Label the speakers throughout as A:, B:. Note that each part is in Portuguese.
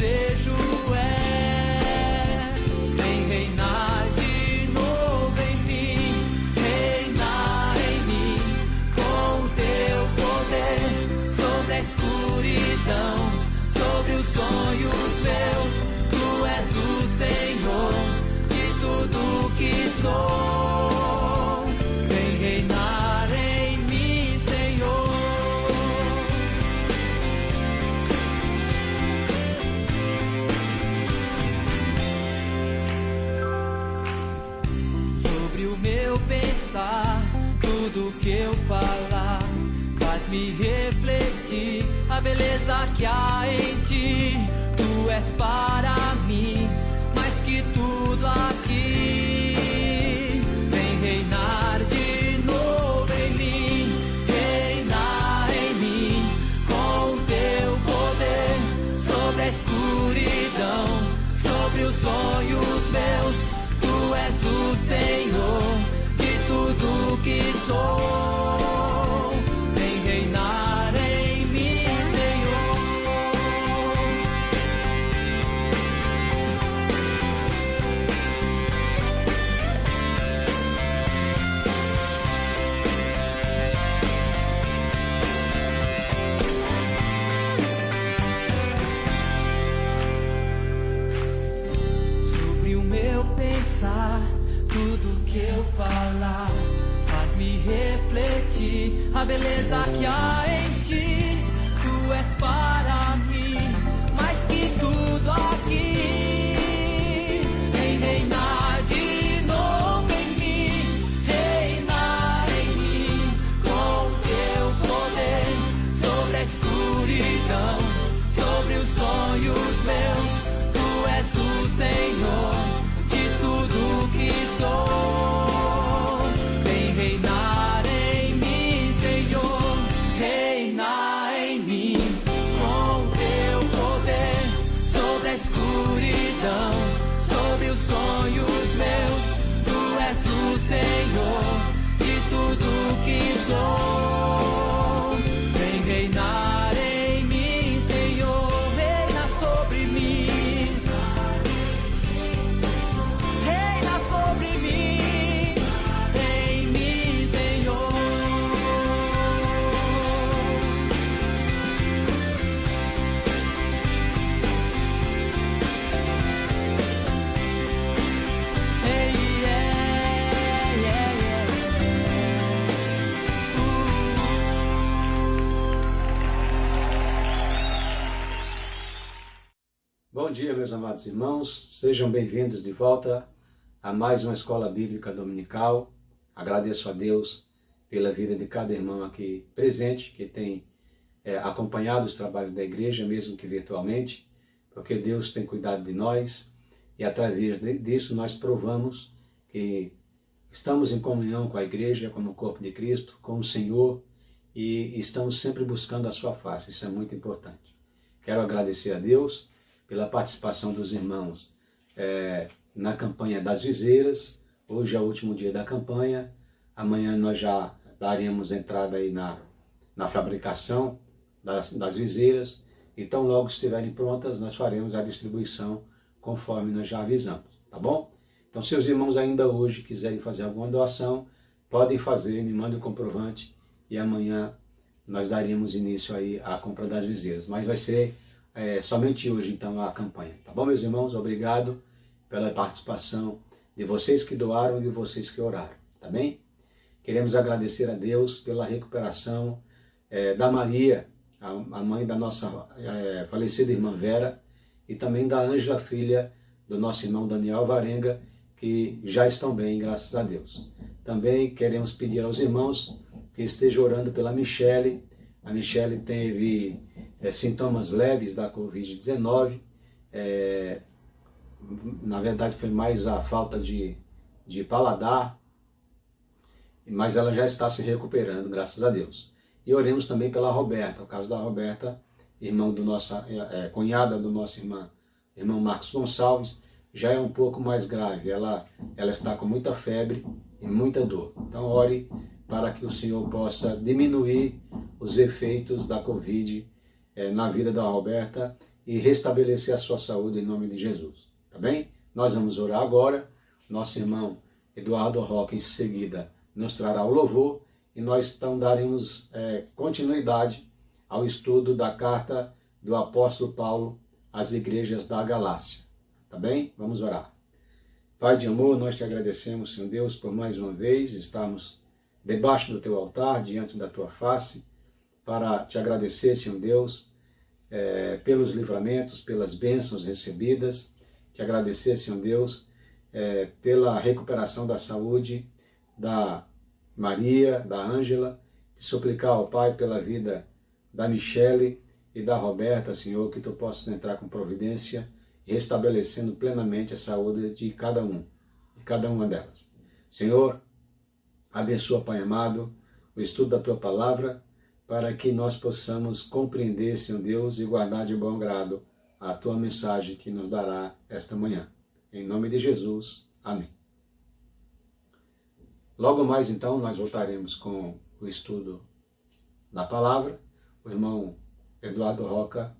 A: desejo é: vem reinar de novo em mim, reinar em mim, com o teu poder, sobre a escuridão, sobre os sonhos meus. Tu és o Senhor de tudo que sou. Vem reinar em mim, Senhor. Sobre o meu pensar, tudo que eu falar, faz-me refletir a beleza que há em ti. Tu és para mim mais que tudo aqui. Vem reinar de novo em mim, reinar em mim, com o teu poder, sobre a escuridão, sobre os sonhos meus. Tu és o Senhor de tudo que sou. Vem reinar em mim, Senhor. Sobre o meu pensar, tudo que eu falar, faz-me refletir a beleza que há em ti. Tu és para mim mais que tudo aqui. Vem reinar de novo em mim, reinar em mim, com o teu poder, sobre a escuridão, sobre os sonhos meus. Tu és o Senhor de tudo que sou. Vem reinar em mim, Senhor, reinar em mim, com o teu poder, sobre a escuridão, sobre os sonhos meus. Tu és o Senhor de tudo que sou. Vem reinar em mim, Senhor, reina sobre mim, reina sobre mim, em mim, Senhor. Hey, yeah, yeah, yeah.
B: Bom dia, meus amados irmãos, sejam bem-vindos de volta a mais uma Escola Bíblica Dominical. Agradeço a Deus pela vida de cada irmão aqui presente, que tem acompanhado os trabalhos da igreja, mesmo que virtualmente, porque Deus tem cuidado de nós e através disso nós provamos que estamos em comunhão com a igreja, como o corpo de Cristo, com o Senhor, e estamos sempre buscando a sua face. Isso é muito importante. Quero agradecer a Deus pela participação dos irmãos na campanha das viseiras. Hoje é o último dia da campanha. Amanhã nós já daremos entrada aí na fabricação das viseiras. Então, logo estiverem prontas, nós faremos a distribuição conforme nós já avisamos, tá bom? Então, se os irmãos ainda hoje quiserem fazer alguma doação, podem fazer, me mandem o comprovante e amanhã nós daremos início aí à compra das viseiras. Mas vai ser somente hoje, então, a campanha. Tá bom, meus irmãos? Obrigado pela participação de vocês que doaram e de vocês que oraram, tá bem? Queremos agradecer a Deus pela recuperação da Maria, a mãe da nossa falecida irmã Vera, e também da Ângela, filha do nosso irmão Daniel Varenga, que já estão bem, graças a Deus. Também queremos pedir aos irmãos que estejam orando pela Michele. A Michele teve sintomas leves da Covid-19, na verdade foi mais a falta de paladar, mas ela já está se recuperando, graças a Deus. E oremos também pela Roberta, o caso da Roberta, cunhada do nosso irmão Marcos Gonçalves, já é um pouco mais grave. Ela está com muita febre e muita dor. Então ore para que o Senhor possa diminuir os efeitos da Covid na vida da Roberta e restabelecer a sua saúde em nome de Jesus. Tá bem? Nós vamos orar agora. Nosso irmão Eduardo Roque, em seguida, nos trará o louvor e nós então daremos continuidade ao estudo da carta do apóstolo Paulo às igrejas da Galácia. Tá bem? Vamos orar. Pai de amor, nós te agradecemos, Senhor Deus, por mais uma vez estarmos debaixo do teu altar, diante da tua face, para te agradecer, Senhor Deus, pelos livramentos, pelas bênçãos recebidas, te agradecer, Senhor Deus, pela recuperação da saúde da Maria, da Ângela, te suplicar ao Pai pela vida da Michele e da Roberta, Senhor, que tu possas entrar com providência, restabelecendo plenamente a saúde de cada uma delas. Senhor, abençoa, Pai amado, o estudo da tua palavra, para que nós possamos compreender, Senhor Deus, e guardar de bom grado a tua mensagem que nos dará esta manhã. Em nome de Jesus. Amém. Logo mais, então, nós voltaremos com o estudo da palavra. O irmão Eduardo Roca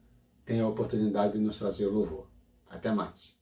B: tem a oportunidade de nos trazer o louvor. Até mais.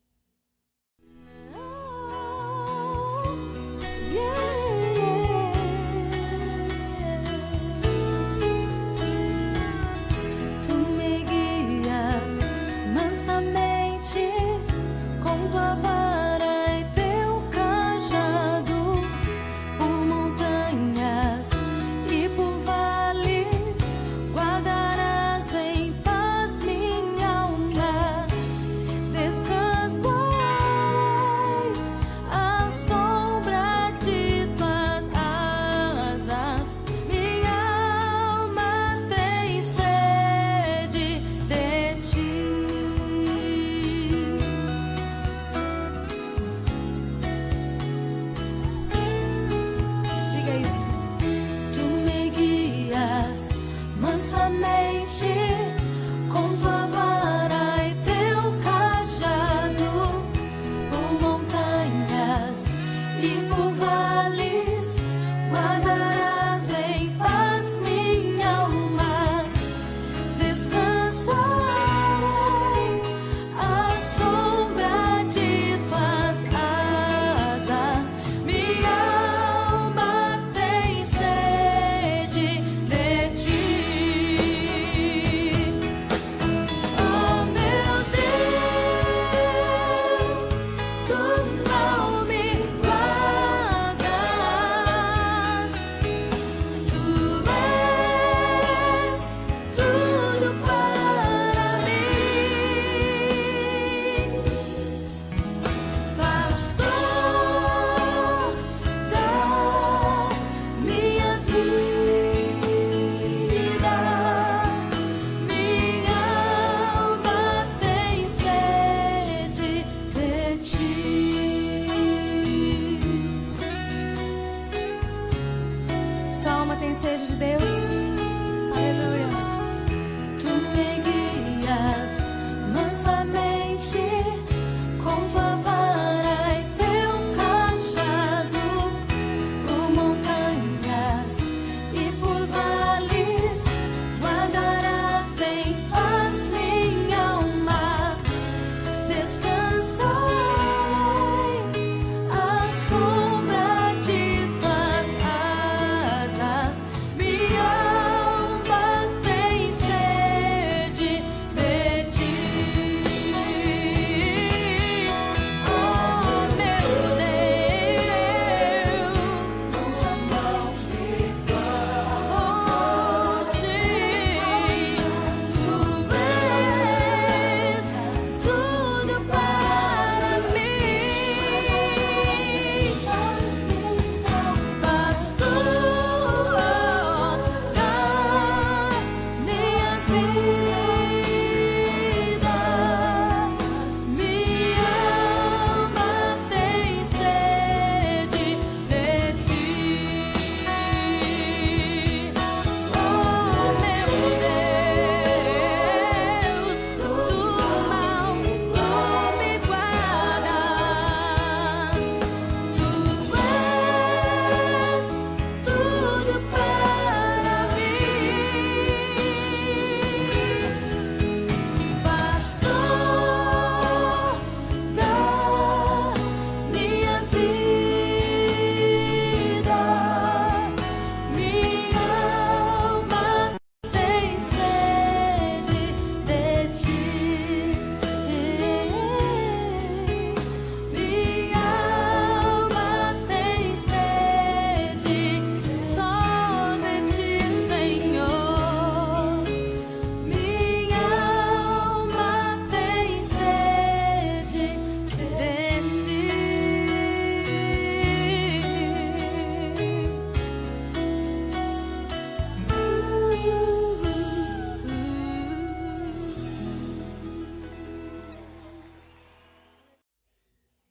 C: Descansa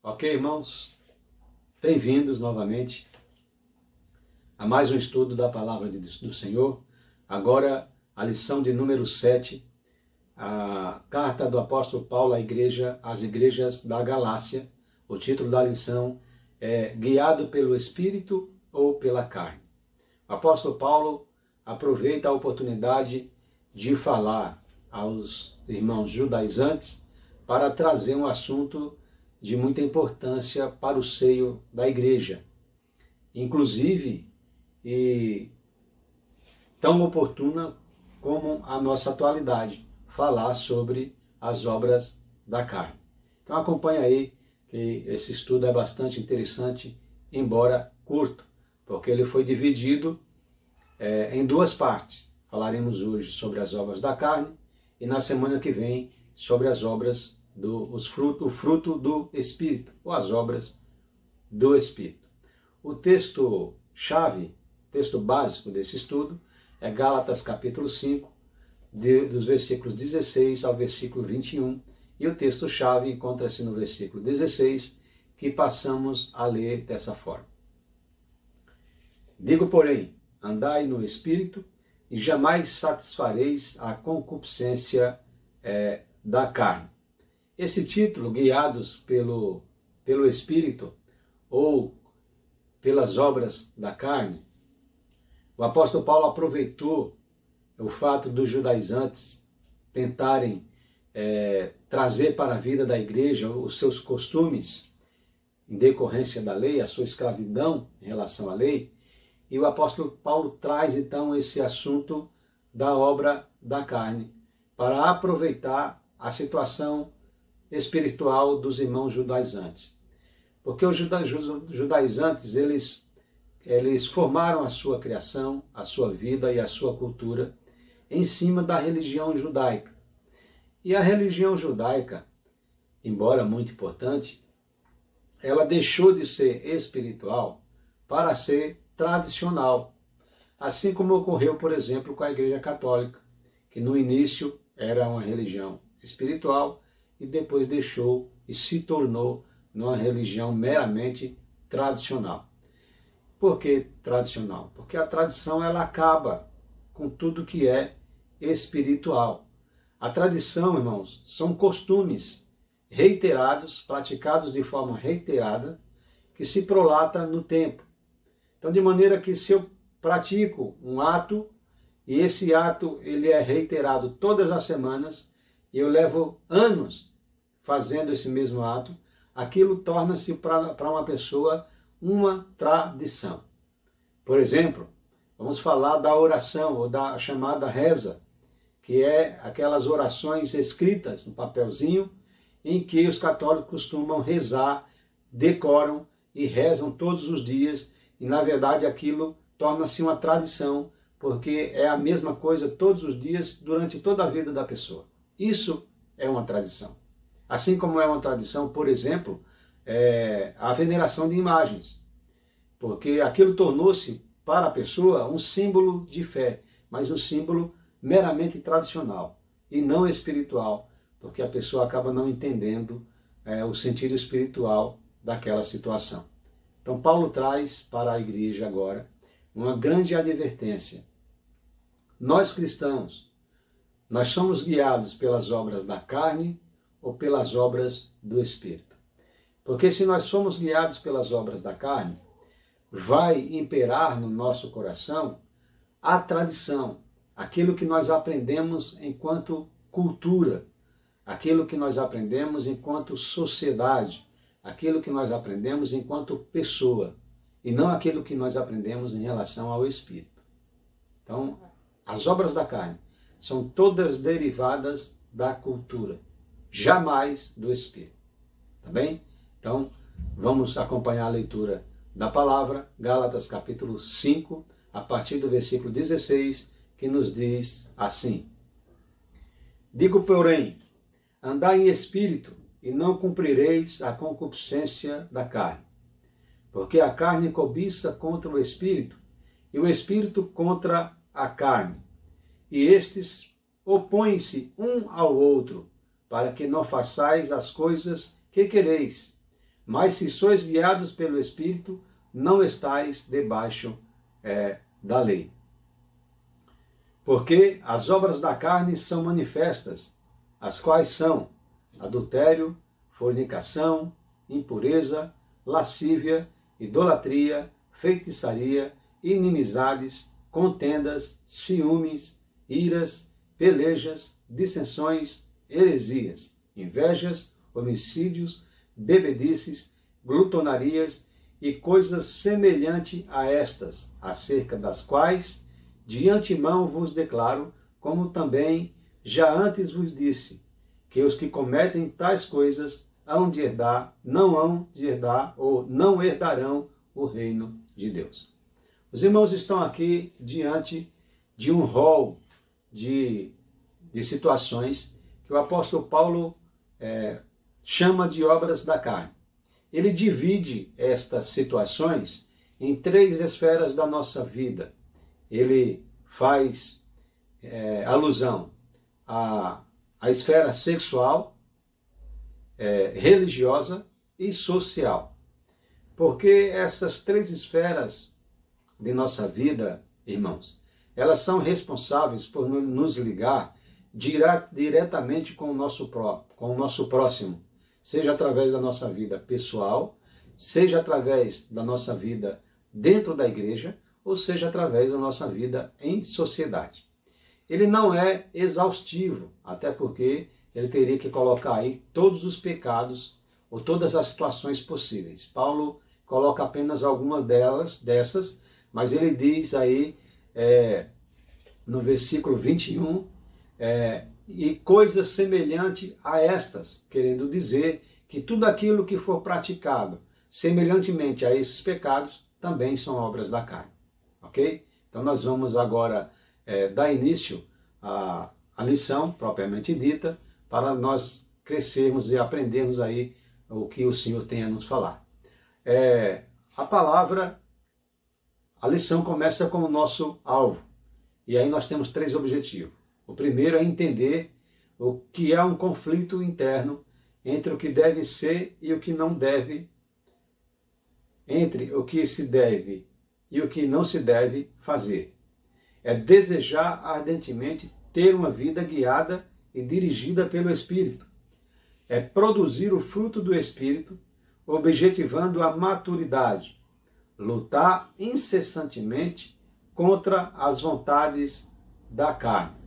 B: Ok, irmãos? Bem-vindos novamente a mais um estudo da Palavra do Senhor. Agora, a lição de número 7, a carta do apóstolo Paulo às igrejas da Galácia. O título da lição é Guiado pelo Espírito ou pela Carne. O apóstolo Paulo aproveita a oportunidade de falar aos irmãos judaizantes para trazer um assunto de muita importância para o seio da igreja. Inclusive, e tão oportuna como a nossa atualidade, falar sobre as obras da carne. Então acompanha aí, que esse estudo é bastante interessante, embora curto, porque ele foi dividido em duas partes. Falaremos hoje sobre as obras da carne e na semana que vem sobre as obras o fruto do Espírito, ou as obras do Espírito. O texto-chave, texto básico desse estudo, é Gálatas capítulo 5, dos versículos 16 ao versículo 21, e o texto-chave encontra-se no versículo 16, que passamos a ler dessa forma. Digo, porém, andai no Espírito, e jamais satisfareis a concupiscência da carne. Esse título, guiados pelo Espírito ou pelas obras da carne, o apóstolo Paulo aproveitou o fato dos judaizantes tentarem trazer para a vida da igreja os seus costumes em decorrência da lei, a sua escravidão em relação à lei, e o apóstolo Paulo traz então esse assunto da obra da carne para aproveitar a situação espiritual dos irmãos judaizantes. Porque os judaizantes, eles formaram a sua criação, a sua vida e a sua cultura em cima da religião judaica. E a religião judaica, embora muito importante, ela deixou de ser espiritual para ser tradicional. Assim como ocorreu, por exemplo, com a Igreja Católica, que no início era uma religião espiritual e depois deixou e se tornou uma religião meramente tradicional. Por que tradicional? Porque a tradição ela acaba com tudo que é espiritual. A tradição, irmãos, são costumes reiterados, praticados de forma reiterada, que se prolata no tempo. Então, de maneira que se eu pratico um ato, e esse ato ele é reiterado todas as semanas, e eu levo anos fazendo esse mesmo ato, aquilo torna-se para uma pessoa uma tradição. Por exemplo, vamos falar da oração, ou da chamada reza, que é aquelas orações escritas no papelzinho, em que os católicos costumam rezar, decoram e rezam todos os dias, e na verdade aquilo torna-se uma tradição, porque é a mesma coisa todos os dias, durante toda a vida da pessoa. Isso é uma tradição. Assim como é uma tradição, por exemplo, a veneração de imagens, porque aquilo tornou-se para a pessoa um símbolo de fé, mas um símbolo meramente tradicional e não espiritual, porque a pessoa acaba não entendendo o sentido espiritual daquela situação. Então Paulo traz para a igreja agora uma grande advertência. Nós cristãos, nós somos guiados pelas obras da carne ou pelas obras do Espírito. Porque se nós somos guiados pelas obras da carne, vai imperar no nosso coração a tradição, aquilo que nós aprendemos enquanto cultura, aquilo que nós aprendemos enquanto sociedade, aquilo que nós aprendemos enquanto pessoa, e não aquilo que nós aprendemos em relação ao Espírito. Então, as obras da carne são todas derivadas da cultura, jamais do Espírito. Tá bem? Então, vamos acompanhar a leitura da palavra, Gálatas capítulo 5, a partir do versículo 16, que nos diz assim: Digo, porém, andai em espírito, e não cumprireis a concupiscência da carne. Porque a carne cobiça contra o espírito, e o espírito contra a carne. E estes opõem-se um ao outro, para que não façais as coisas que quereis. Mas se sois guiados pelo Espírito, não estáis debaixo da lei. Porque as obras da carne são manifestas, as quais são adultério, fornicação, impureza, lascívia, idolatria, feitiçaria, inimizades, contendas, ciúmes, iras, pelejas, dissensões, heresias, invejas, homicídios, bebedices, glutonarias e coisas semelhantes a estas, acerca das quais de antemão vos declaro, como também já antes vos disse, que os que cometem tais coisas não hão de herdar ou não herdarão o reino de Deus. Os irmãos estão aqui diante de um rol de situações que o apóstolo Paulo chama de obras da carne. Ele divide estas situações em 3 esferas da nossa vida. Ele faz alusão à esfera sexual, religiosa e social. Porque essas 3 esferas de nossa vida, irmãos, elas são responsáveis por nos ligar diretamente com o nosso próximo, seja através da nossa vida pessoal, seja através da nossa vida dentro da igreja, ou seja através da nossa vida em sociedade. Ele não é exaustivo, até porque ele teria que colocar aí todos os pecados ou todas as situações possíveis. Paulo coloca apenas algumas dessas, mas ele diz aí no versículo 21, e coisas semelhantes a estas, querendo dizer que tudo aquilo que for praticado semelhantemente a esses pecados também são obras da carne. Ok? Então nós vamos agora dar início à lição propriamente dita, para nós crescermos e aprendermos aí o que o Senhor tem a nos falar. A lição começa com o nosso alvo. E aí nós temos 3 objetivos. O primeiro é entender o que é um conflito interno entre o que deve ser e o que não deve, entre o que se deve e o que não se deve fazer. É desejar ardentemente ter uma vida guiada e dirigida pelo Espírito. É produzir o fruto do Espírito, objetivando a maturidade. Lutar incessantemente contra as vontades da carne.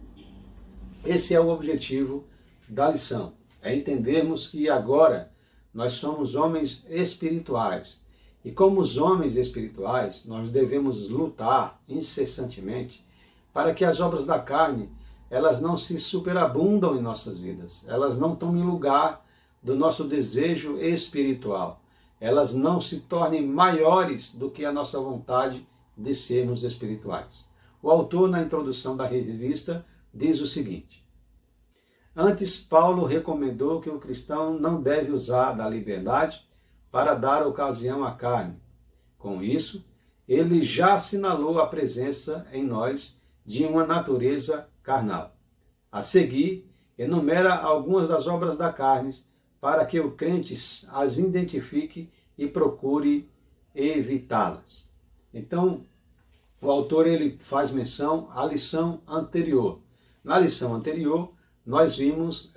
B: Esse é o objetivo da lição. É entendermos que agora nós somos homens espirituais. E como os homens espirituais, nós devemos lutar incessantemente para que as obras da carne, elas não se superabundam em nossas vidas. Elas não tomem lugar do nosso desejo espiritual. Elas não se tornem maiores do que a nossa vontade de sermos espirituais. O autor, na introdução da revista, diz o seguinte: antes, Paulo recomendou que o cristão não deve usar da liberdade para dar ocasião à carne. Com isso, ele já assinalou a presença em nós de uma natureza carnal. A seguir, enumera algumas das obras da carne para que o crente as identifique e procure evitá-las. Então, o autor ele faz menção à lição anterior. Na lição anterior, nós vimos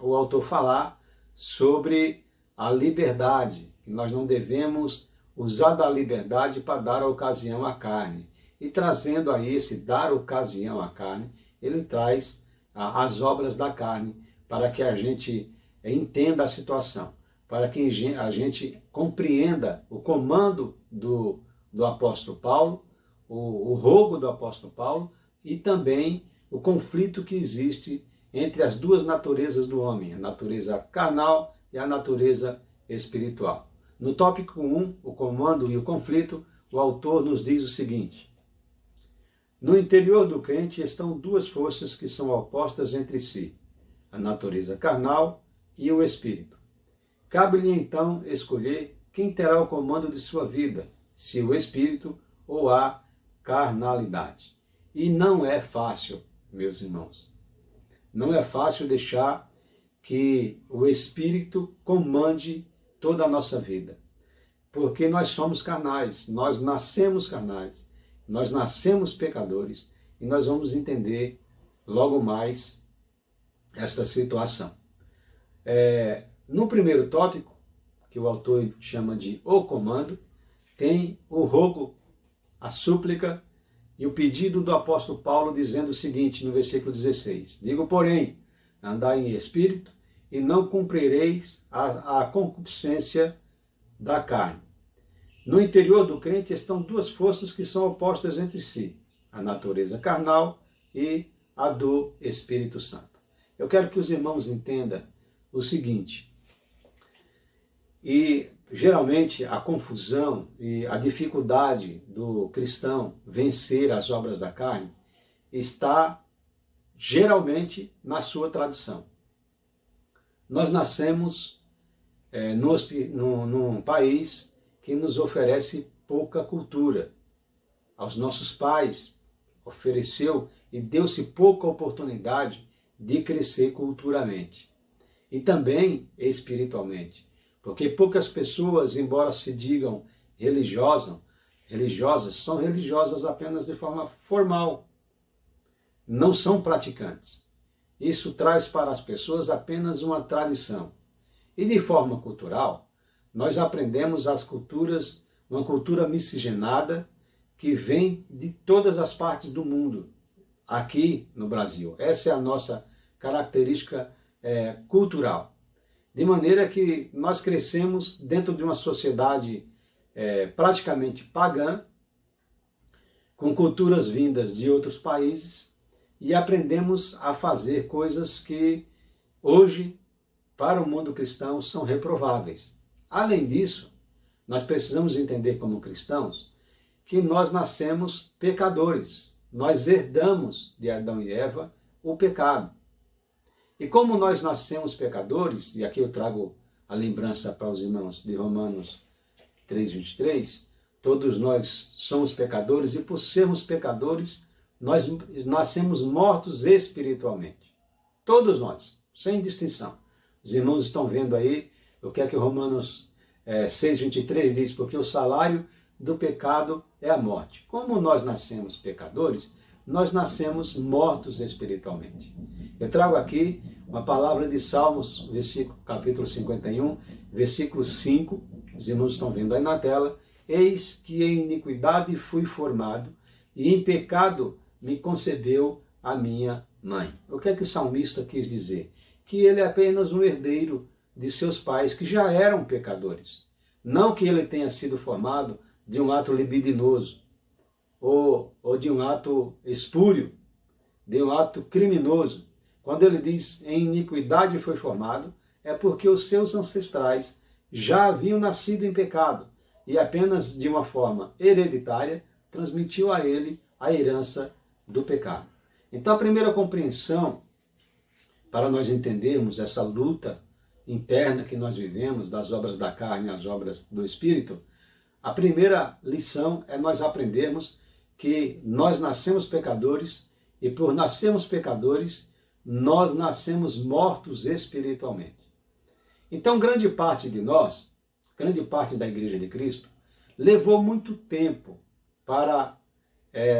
B: o autor falar sobre a liberdade, que nós não devemos usar da liberdade para dar ocasião à carne. E trazendo aí esse dar ocasião à carne, ele traz as obras da carne para que a gente entenda a situação, para que a gente compreenda o comando do apóstolo Paulo, o rogo do apóstolo Paulo e também o conflito que existe entre as 2 naturezas do homem, a natureza carnal e a natureza espiritual. No tópico 1, o comando e o conflito, o autor nos diz o seguinte: no interior do crente estão 2 forças que são opostas entre si, a natureza carnal e o espírito. Cabe-lhe então escolher quem terá o comando de sua vida, se o espírito ou a carnalidade. E não é fácil, meus irmãos. Não é fácil deixar que o espírito comande toda a nossa vida. Porque nós somos carnais, nós nascemos carnais, nós nascemos pecadores e nós vamos entender logo mais essa situação. No primeiro tópico, que o autor chama de o comando, tem o rogo, a súplica e o pedido do apóstolo Paulo dizendo o seguinte no versículo 16. Digo, porém, andai em espírito e não cumprireis a concupiscência da carne. No interior do crente estão duas forças que são opostas entre si, a natureza carnal e a do Espírito Santo. Eu quero que os irmãos entendam o seguinte, e geralmente a confusão e a dificuldade do cristão vencer as obras da carne está geralmente na sua tradição. Nós nascemos num país que nos oferece pouca cultura. Aos nossos pais ofereceu e deu-se pouca oportunidade de crescer culturalmente e também espiritualmente. Porque poucas pessoas, embora se digam religiosas, são religiosas apenas de forma formal. Não são praticantes. Isso traz para as pessoas apenas uma tradição. E de forma cultural, nós aprendemos as culturas, uma cultura miscigenada que vem de todas as partes do mundo, aqui no Brasil. Essa é a nossa característica cultural. De maneira que nós crescemos dentro de uma sociedade praticamente pagã, com culturas vindas de outros países, e aprendemos a fazer coisas que hoje, para o mundo cristão, são reprováveis. Além disso, nós precisamos entender como cristãos que nós nascemos pecadores. Nós herdamos de Adão e Eva o pecado. E como nós nascemos pecadores, e aqui eu trago a lembrança para os irmãos de Romanos 3:23, todos nós somos pecadores e por sermos pecadores, nós nascemos mortos espiritualmente. Todos nós, sem distinção. Os irmãos estão vendo aí o que é que Romanos 6:23 diz, porque o salário do pecado é a morte. Como nós nascemos pecadores, nós nascemos mortos espiritualmente. Eu trago aqui uma palavra de Salmos, capítulo 51, versículo 5, os irmãos estão vendo aí na tela, eis que em iniquidade fui formado, e em pecado me concebeu a minha mãe. O que é que o salmista quis dizer? Que ele é apenas um herdeiro de seus pais, que já eram pecadores. Não que ele tenha sido formado de um ato libidinoso, ou de um ato espúrio, de um ato criminoso. Quando ele diz em iniquidade foi formado, é porque os seus ancestrais já haviam nascido em pecado e apenas de uma forma hereditária transmitiu a ele a herança do pecado. Então a primeira compreensão para nós entendermos essa luta interna que nós vivemos das obras da carne às obras do Espírito, a primeira lição é nós aprendermos que nós nascemos pecadores e por nascermos pecadores, nós nascemos mortos espiritualmente. Então, grande parte de nós, grande parte da Igreja de Cristo, levou muito tempo para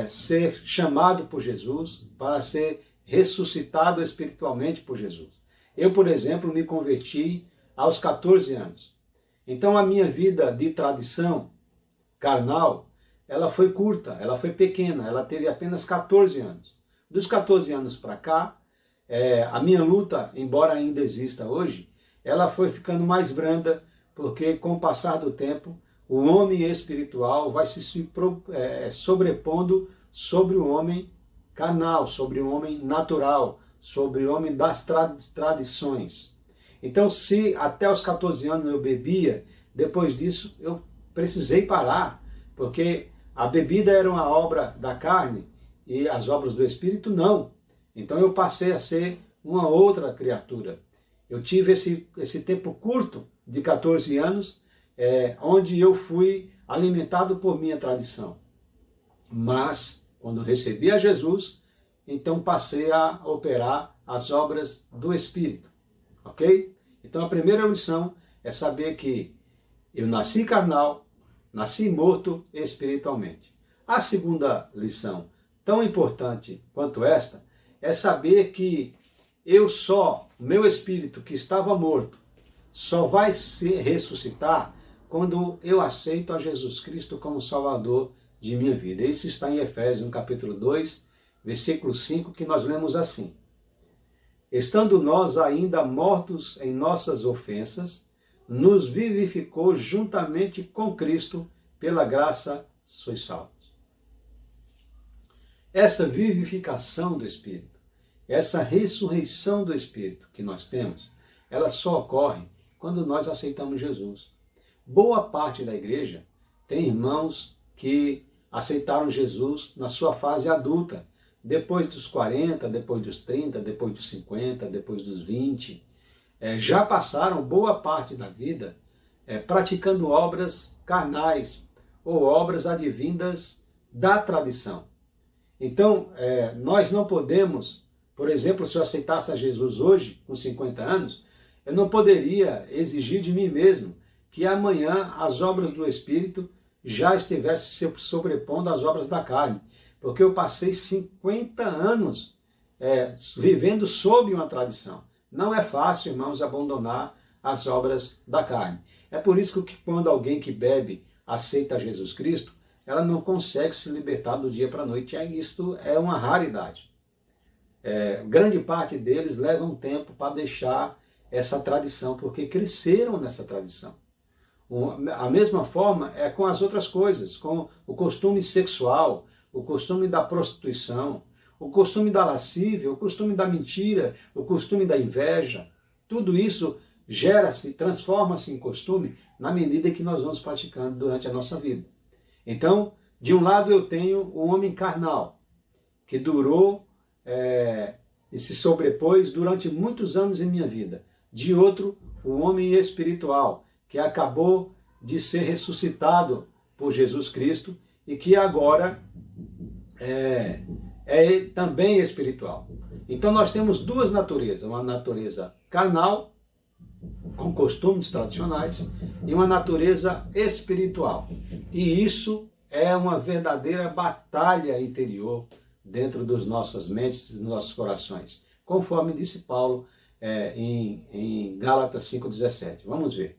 B: ser chamado por Jesus, para ser ressuscitado espiritualmente por Jesus. Eu, por exemplo, me converti aos 14 anos. Então, a minha vida de tradição carnal, ela foi curta, ela foi pequena, ela teve apenas 14 anos. Dos 14 anos para cá, a minha luta, embora ainda exista hoje, ela foi ficando mais branda, porque com o passar do tempo, o homem espiritual vai se sobrepondo sobre o homem carnal, sobre o homem natural, sobre o homem das tradições. Então, se até os 14 anos eu bebia, depois disso eu precisei parar, porque a bebida era uma obra da carne e as obras do Espírito não. Então eu passei a ser uma outra criatura. Eu tive esse tempo curto de 14 anos, onde eu fui alimentado por minha tradição. Mas, quando recebi a Jesus, então passei a operar as obras do Espírito. Ok? Então a primeira lição é saber que eu nasci carnal, nasci morto espiritualmente. A segunda lição, tão importante quanto esta, é saber que meu espírito que estava morto, só vai se ressuscitar quando eu aceito a Jesus Cristo como Salvador de minha vida. Isso está em Efésios, no capítulo 2, versículo 5, que nós lemos assim: estando nós ainda mortos em nossas ofensas, nos vivificou juntamente com Cristo, pela graça sois salvos. Essa vivificação do Espírito, essa ressurreição do Espírito que nós temos, ela só ocorre quando nós aceitamos Jesus. Boa parte da igreja tem irmãos que aceitaram Jesus na sua fase adulta, depois dos 40, depois dos 30, depois dos 50, depois dos 20, já passaram boa parte da vida praticando obras carnais ou obras advindas da tradição. Então, nós não podemos, por exemplo, se eu aceitasse a Jesus hoje, com 50 anos, eu não poderia exigir de mim mesmo que amanhã as obras do Espírito já estivessem se sobrepondo às obras da carne, porque eu passei 50 anos vivendo sob uma tradição. Não é fácil, irmãos, abandonar as obras da carne. É por isso que quando alguém que bebe aceita Jesus Cristo, ela não consegue se libertar do dia para a noite. Isto é uma raridade. Grande parte deles levam tempo para deixar essa tradição, porque cresceram nessa tradição. A mesma forma é com as outras coisas, com o costume sexual, o costume da prostituição, o costume da lascívia, o costume da mentira, o costume da inveja. Tudo isso gera-se, transforma-se em costume na medida que nós vamos praticando durante a nossa vida. Então, de um lado eu tenho o homem carnal, que durou e se sobrepôs durante muitos anos em minha vida. De outro, o homem espiritual, que acabou de ser ressuscitado por Jesus Cristo e que agora é também espiritual. Então nós temos duas naturezas, uma natureza carnal, com costumes tradicionais, e uma natureza espiritual. E isso é uma verdadeira batalha interior dentro das nossas mentes, dos nossos corações, conforme disse Paulo em Gálatas 5,17. Vamos ver.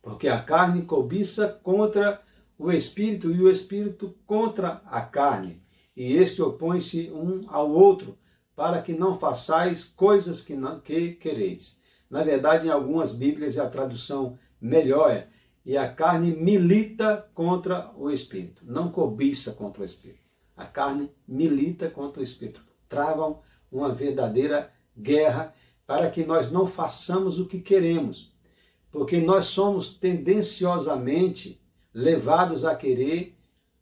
B: Porque a carne cobiça contra o Espírito e o Espírito contra a carne. E este opõe-se um ao outro, para que não façais coisas que quereis. Na verdade, em algumas Bíblias a tradução melhor é: e a carne milita contra o Espírito. Não cobiça contra o Espírito. A carne milita contra o Espírito. Travam uma verdadeira guerra para que nós não façamos o que queremos. Porque nós somos tendenciosamente levados a querer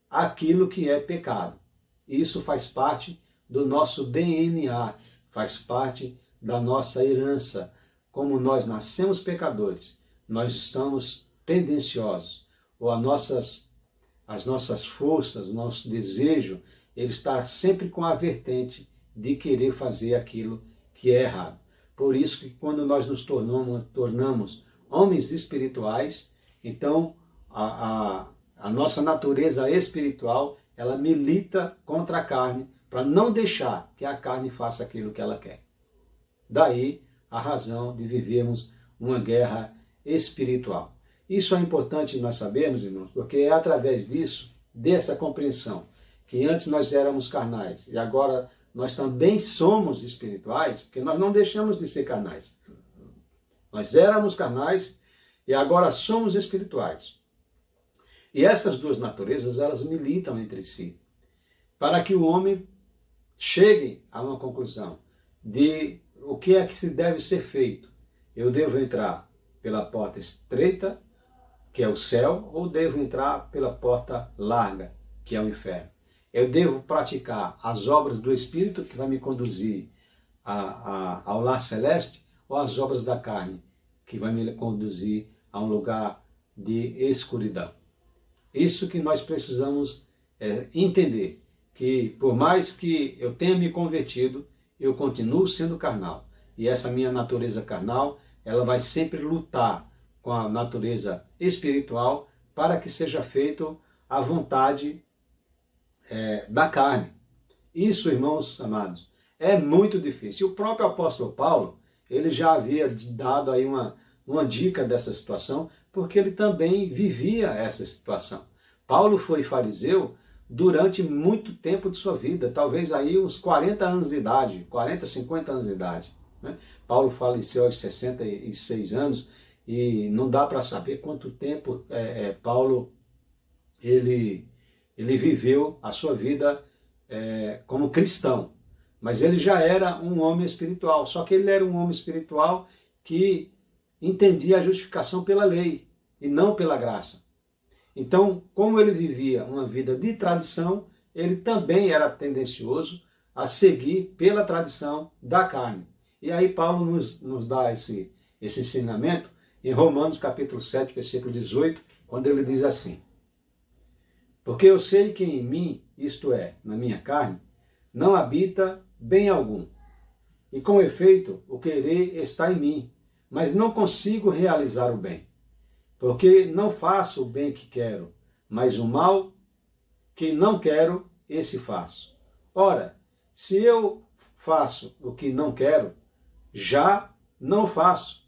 B: aquilo que é pecado. Isso faz parte do nosso DNA, faz parte da nossa herança. Como nós nascemos pecadores, nós estamos tendenciosos, ou as nossas forças, o nosso desejo, ele está sempre com a vertente de querer fazer aquilo que é errado. Por isso que quando nós nos tornamos homens espirituais, então a nossa natureza espiritual, ela milita contra a carne, para não deixar que a carne faça aquilo que ela quer. Daí a razão de vivermos uma guerra espiritual. Isso é importante nós sabermos, irmãos, porque é através disso, dessa compreensão, que antes nós éramos carnais e agora nós também somos espirituais, porque nós não deixamos de ser carnais. Nós éramos carnais e agora somos espirituais. E essas duas naturezas, elas militam entre si, para que o homem chegue a uma conclusão de o que é que se deve ser feito. Eu devo entrar pela porta estreita, que é o céu, ou devo entrar pela porta larga, que é o inferno? Eu devo praticar as obras do Espírito, que vai me conduzir ao lar celeste, ou as obras da carne, que vai me conduzir a um lugar de escuridão? Isso que nós precisamos entender, que por mais que eu tenha me convertido, eu continuo sendo carnal. E essa minha natureza carnal, ela vai sempre lutar com a natureza espiritual, para que seja feito a vontade da carne. Isso, irmãos amados, é muito difícil. E o próprio apóstolo Paulo, ele já havia dado aí uma dica dessa situação, porque ele também vivia essa situação. Paulo foi fariseu durante muito tempo de sua vida, talvez aí uns 40 anos de idade, 40, 50 anos de idade. Né? Paulo faleceu aos 66 anos e não dá para saber quanto tempo Paulo ele viveu a sua vida como cristão. Mas ele já era um homem espiritual, só que ele era um homem espiritual que entendia a justificação pela lei e não pela graça. Então, como ele vivia uma vida de tradição, ele também era tendencioso a seguir pela tradição da carne. E aí Paulo nos dá esse ensinamento em Romanos capítulo 7, versículo 18, quando ele diz assim: porque eu sei que em mim, isto é, na minha carne, não habita bem algum. E com efeito, o querer está em mim, mas não consigo realizar o bem. Porque não faço o bem que quero, mas o mal que não quero, esse faço. Ora, se eu faço o que não quero, já não faço.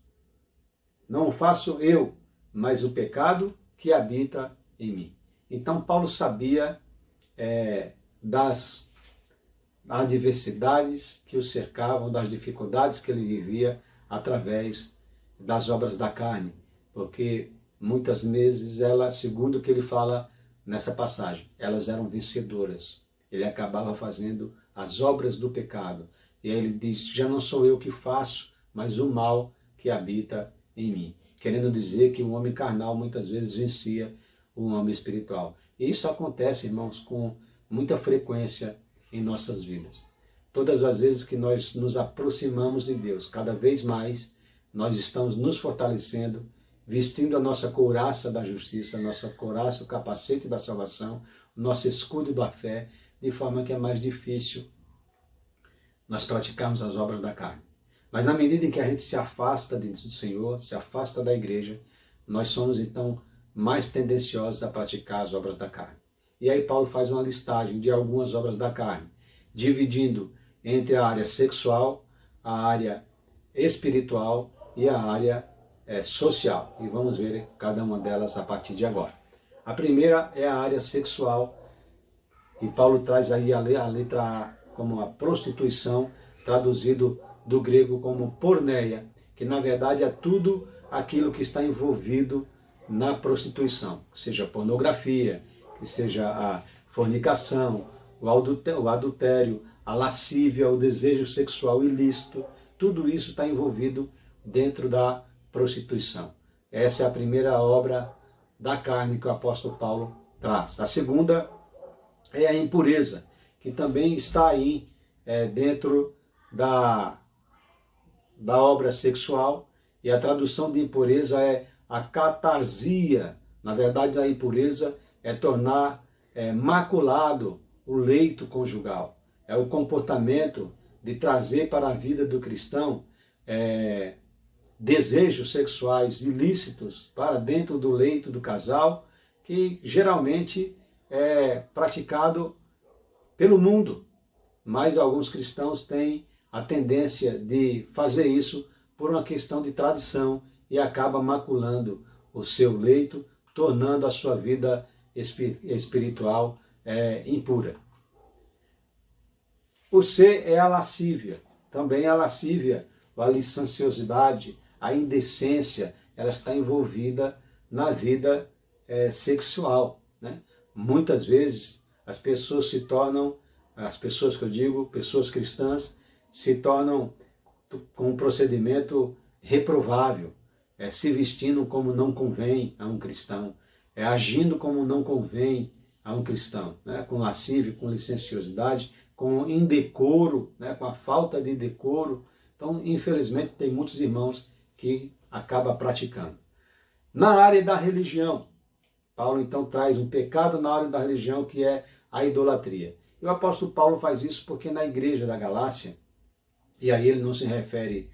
B: Não faço eu, mas o pecado que habita em mim. Então Paulo sabia das adversidades que o cercavam, das dificuldades que ele vivia através das obras da carne, porque muitas vezes elas, segundo o que ele fala nessa passagem, elas eram vencedoras. Ele acabava fazendo as obras do pecado. E aí ele diz, já não sou eu que faço, mas o mal que habita em mim. Querendo dizer que o homem carnal muitas vezes vencia o homem espiritual. E isso acontece, irmãos, com muita frequência em nossas vidas. Todas as vezes que nós nos aproximamos de Deus, cada vez mais nós estamos nos fortalecendo, vestindo a nossa couraça da justiça, a nossa couraça, o capacete da salvação, o nosso escudo da fé, de forma que é mais difícil nós praticarmos as obras da carne. Mas na medida em que a gente se afasta do Senhor, se afasta da igreja, nós somos então mais tendenciosos a praticar as obras da carne. E aí Paulo faz uma listagem de algumas obras da carne, dividindo entre a área sexual, a área espiritual e a área social. E vamos ver cada uma delas a partir de agora. A primeira é a área sexual, e Paulo traz aí a letra A como a prostituição, traduzido do grego como porneia, que na verdade é tudo aquilo que está envolvido na prostituição, que seja pornografia, que seja a fornicação, o adultério, a lascívia, o desejo sexual ilícito, tudo isso está envolvido dentro da prostituição. Essa é a primeira obra da carne que o apóstolo Paulo traz. A segunda é a impureza, que também está aí dentro da obra sexual, e a tradução de impureza é a catarsia. Na verdade, a impureza é tornar maculado o leito conjugal. É o comportamento de trazer para a vida do cristão desejos sexuais ilícitos para dentro do leito do casal, que geralmente é praticado pelo mundo. Mas alguns cristãos têm a tendência de fazer isso por uma questão de tradição e acaba maculando o seu leito, tornando a sua vida espiritual impura. O C é a lascívia. Também a lascívia, a licenciosidade, a indecência, ela está envolvida na vida sexual, né? Muitas vezes as pessoas se tornam, as pessoas que eu digo, pessoas cristãs, se tornam com um procedimento reprovável, se vestindo como não convém a um cristão, agindo como não convém a um cristão, né? Com lascívia, com licenciosidade, com indecoro, né? Com a falta de decoro. Então, infelizmente, tem muitos irmãos que acabam praticando. Na área da religião, Paulo então traz um pecado na área da religião, que é a idolatria. E o apóstolo Paulo faz isso porque na igreja da Galácia, e aí ele não se refere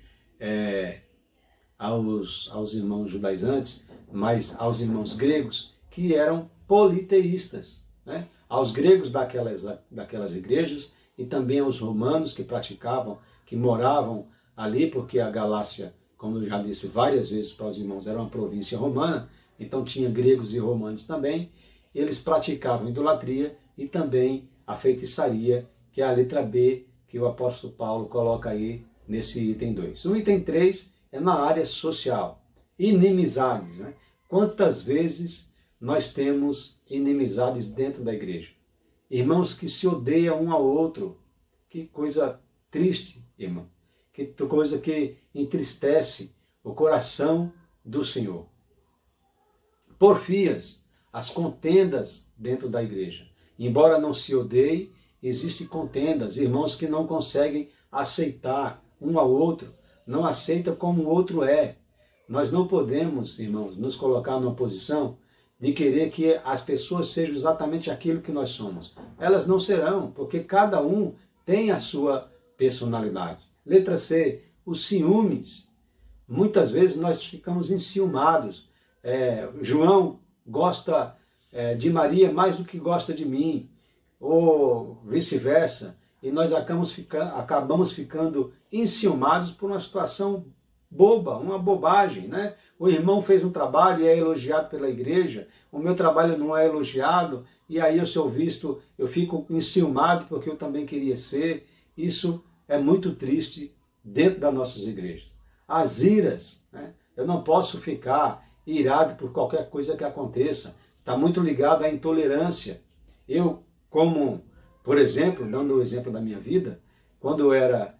B: aos irmãos judaizantes, mas aos irmãos gregos, que eram politeístas, né? Aos gregos daquelas igrejas e também aos romanos que praticavam, que moravam ali, porque a Galácia, como eu já disse várias vezes para os irmãos, era uma província romana, então tinha gregos e romanos também. Eles praticavam idolatria e também a feitiçaria, que é a letra B que o apóstolo Paulo coloca aí nesse item 2. O item 3 é na área social. Inimizades, né? Quantas vezes nós temos inimizades dentro da igreja? Irmãos que se odeiam um ao outro. Que coisa triste, irmão. Que coisa que entristece o coração do Senhor. Porfias, as contendas dentro da igreja. Embora não se odeie, existem contendas, irmãos que não conseguem aceitar um ao outro, não aceitam como o outro é. Nós não podemos, irmãos, nos colocar numa posição de querer que as pessoas sejam exatamente aquilo que nós somos. Elas não serão, porque cada um tem a sua personalidade. Letra C, os ciúmes. Muitas vezes nós ficamos enciumados. João gosta de Maria mais do que gosta de mim, ou vice-versa, e nós acabamos ficando enciumados por uma situação boba, uma bobagem, né? O irmão fez um trabalho e é elogiado pela igreja, o meu trabalho não é elogiado, e aí eu sou visto, eu fico enciumado porque eu também queria ser. Isso é muito triste dentro das nossas igrejas. As iras, né? Eu não posso ficar irado por qualquer coisa que aconteça, está muito ligado à intolerância. Eu, como, por exemplo, dando o exemplo da minha vida, quando eu era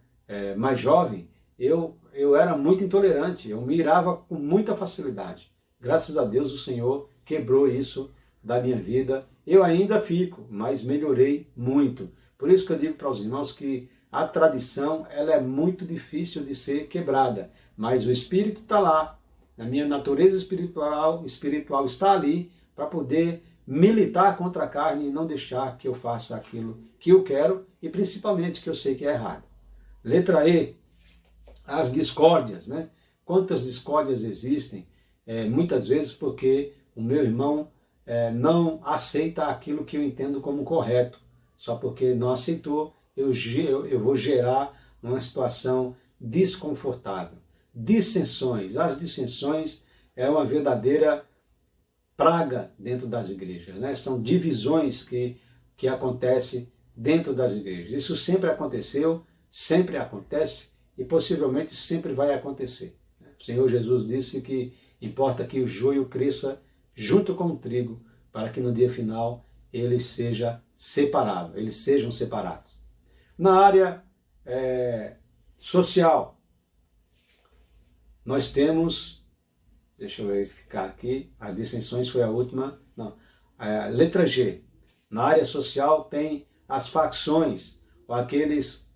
B: mais jovem, eu era muito intolerante, eu me irava com muita facilidade. Graças a Deus o Senhor quebrou isso da minha vida. Eu ainda fico, mas melhorei muito. Por isso que eu digo para os irmãos que a tradição ela é muito difícil de ser quebrada, mas o Espírito está lá, a minha natureza espiritual está ali para poder militar contra a carne e não deixar que eu faça aquilo que eu quero e principalmente que eu sei que é errado. Letra E, as discórdias, né? Quantas discórdias existem? Muitas vezes porque o meu irmão não aceita aquilo que eu entendo como correto. Só porque não aceitou, eu vou gerar uma situação desconfortável. Dissensões. As dissensões é uma verdadeira praga dentro das igrejas, né? São divisões que acontecem dentro das igrejas. Isso sempre aconteceu, sempre acontece e possivelmente sempre vai acontecer. O Senhor Jesus disse que importa que o joio cresça junto com o trigo, para que no dia final ele seja separado, eles sejam separados. Na área social, nós temos, deixa eu verificar aqui, as dissensões foi a última, não, letra G. Na área social tem as facções, ou aqueles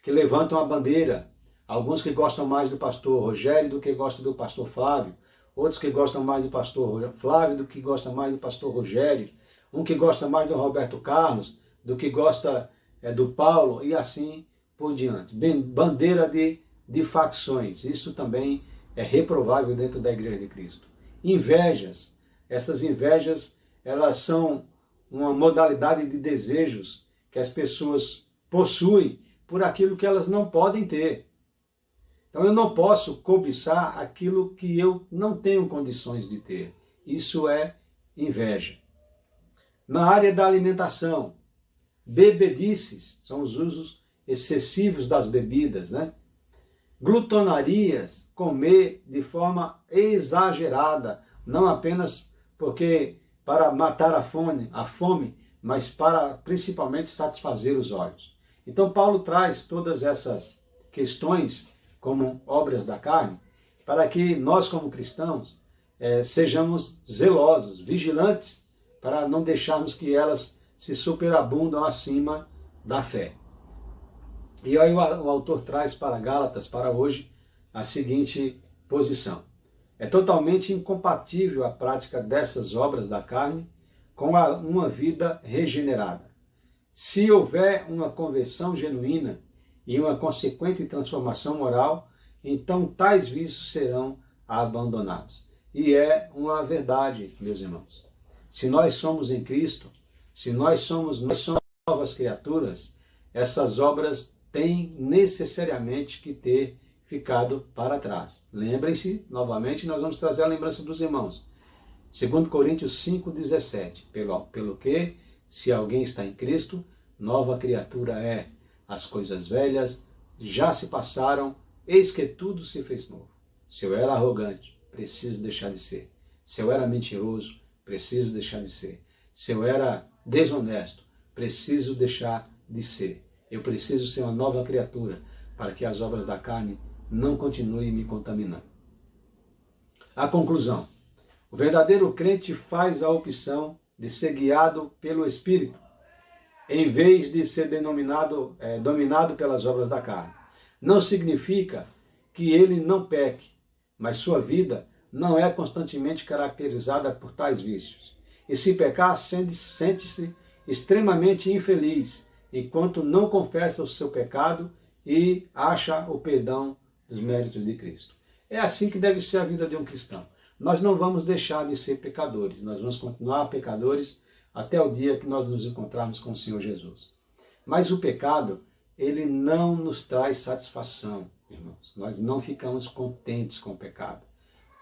B: que levantam a bandeira, alguns que gostam mais do pastor Rogério do que gostam do pastor Flávio, outros que gostam mais do pastor Flávio do que gostam mais do pastor Rogério, um que gosta mais do Roberto Carlos do que gosta do Paulo, e assim por diante. Bandeira de facções, isso também é reprovável dentro da Igreja de Cristo. Invejas, essas invejas, elas são uma modalidade de desejos que as pessoas possuem por aquilo que elas não podem ter. Então eu não posso cobiçar aquilo que eu não tenho condições de ter. Isso é inveja. Na área da alimentação, bebedices, são os usos excessivos das bebidas, né? Glutonarias, comer de forma exagerada, não apenas porque para matar a fome, mas para principalmente satisfazer os olhos. Então Paulo traz todas essas questões como obras da carne, para que nós como cristãos sejamos zelosos, vigilantes, para não deixarmos que elas se superabundam acima da fé. E aí o autor traz para Gálatas, para hoje, a seguinte posição. É totalmente incompatível a prática dessas obras da carne com uma vida regenerada. Se houver uma conversão genuína e uma consequente transformação moral, então tais vícios serão abandonados. E é uma verdade, meus irmãos. Se nós somos em Cristo, se nós somos novas criaturas, essas obras têm necessariamente que ter ficado para trás. Lembrem-se, novamente, nós vamos trazer a lembrança dos irmãos. 2 Coríntios 5,17. Pelo que, se alguém está em Cristo, nova criatura é. As coisas velhas já se passaram, eis que tudo se fez novo. Se eu era arrogante, preciso deixar de ser. Se eu era mentiroso, preciso deixar de ser. Se eu era desonesto, preciso deixar de ser. Eu preciso ser uma nova criatura para que as obras da carne não continuem me contaminando. A conclusão. O verdadeiro crente faz a opção de ser guiado pelo Espírito, em vez de ser dominado pelas obras da carne. Não significa que ele não peque, mas sua vida não é constantemente caracterizada por tais vícios. E se pecar, sente-se extremamente infeliz, enquanto não confessa o seu pecado e acha o perdão dos méritos de Cristo. É assim que deve ser a vida de um cristão. Nós não vamos deixar de ser pecadores, nós vamos continuar pecadores até o dia que nós nos encontrarmos com o Senhor Jesus. Mas o pecado, ele não nos traz satisfação, irmãos. Nós não ficamos contentes com o pecado.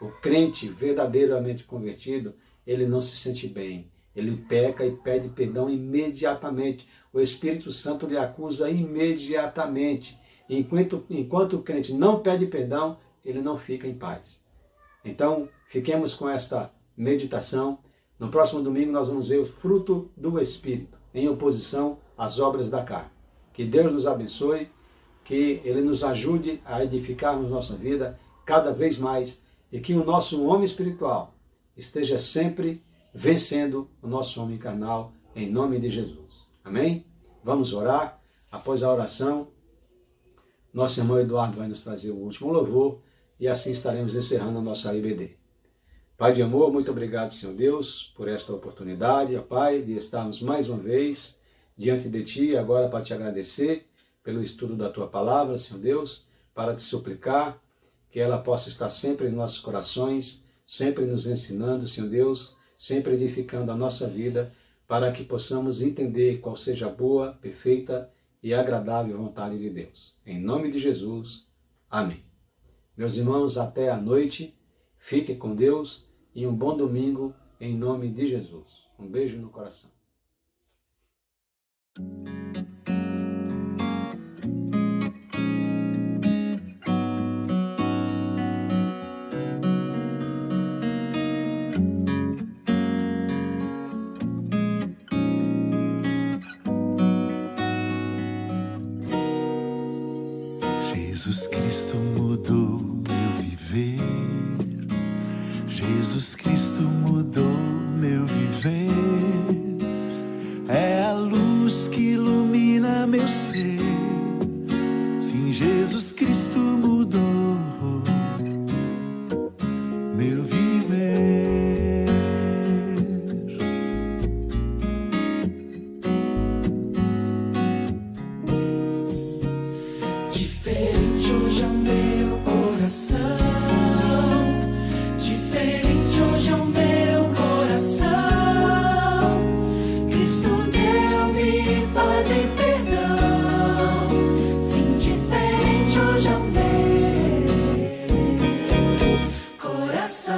B: O crente verdadeiramente convertido, ele não se sente bem. Ele peca e pede perdão imediatamente. O Espírito Santo lhe acusa imediatamente. Enquanto o crente não pede perdão, ele não fica em paz. Então, fiquemos com esta meditação. No próximo domingo nós vamos ver o fruto do Espírito, em oposição às obras da carne. Que Deus nos abençoe, que Ele nos ajude a edificarmos nossa vida cada vez mais e que o nosso homem espiritual esteja sempre vencendo o nosso homem carnal, em nome de Jesus. Amém? Vamos orar. Após a oração, nosso irmão Eduardo vai nos trazer o último louvor e assim estaremos encerrando a nossa IBD. Pai de amor, muito obrigado, Senhor Deus, por esta oportunidade, ó Pai, de estarmos mais uma vez diante de Ti, agora para Te agradecer pelo estudo da Tua palavra, Senhor Deus, para Te suplicar que ela possa estar sempre em nossos corações, sempre nos ensinando, Senhor Deus, sempre edificando a nossa vida, para que possamos entender qual seja a boa, perfeita e agradável vontade de Deus. Em nome de Jesus, amém. Meus irmãos, até a noite, fiquem com Deus e um bom domingo em nome de Jesus. Um beijo no coração.
C: Jesus Cristo mudou meu viver. Jesus Cristo mudou meu viver. É a luz que ilumina meu ser. Sim, Jesus Cristo mudou meu viver.
A: Diferente hoje é o meu coração. Diferente hoje é o meu coração. Cristo deu-me paz e perdão. Sim, diferente hoje é o meu coração.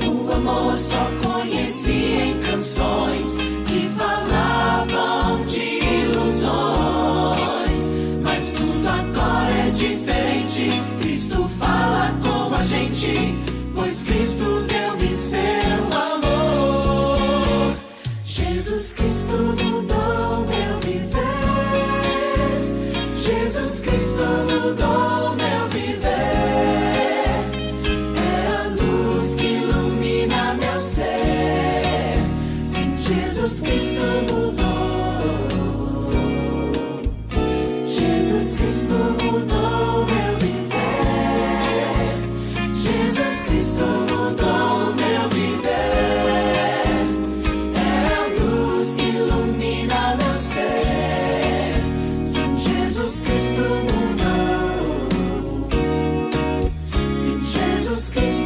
A: O amor só conheci em canções que falavam de ilusões, mas tudo agora é diferente. Cristo fala com a gente, pois Cristo deu-me seu amor. Jesus Cristo mudou meu viver. Jesus Cristo mudou meu viver. É a luz que ilumina meu ser. Sim, Jesus Cristo mudou. Jesus Cristo mudou meu viver. Jesus Cristo mudou meu viver. É a luz que ilumina
C: Jesus Cristo.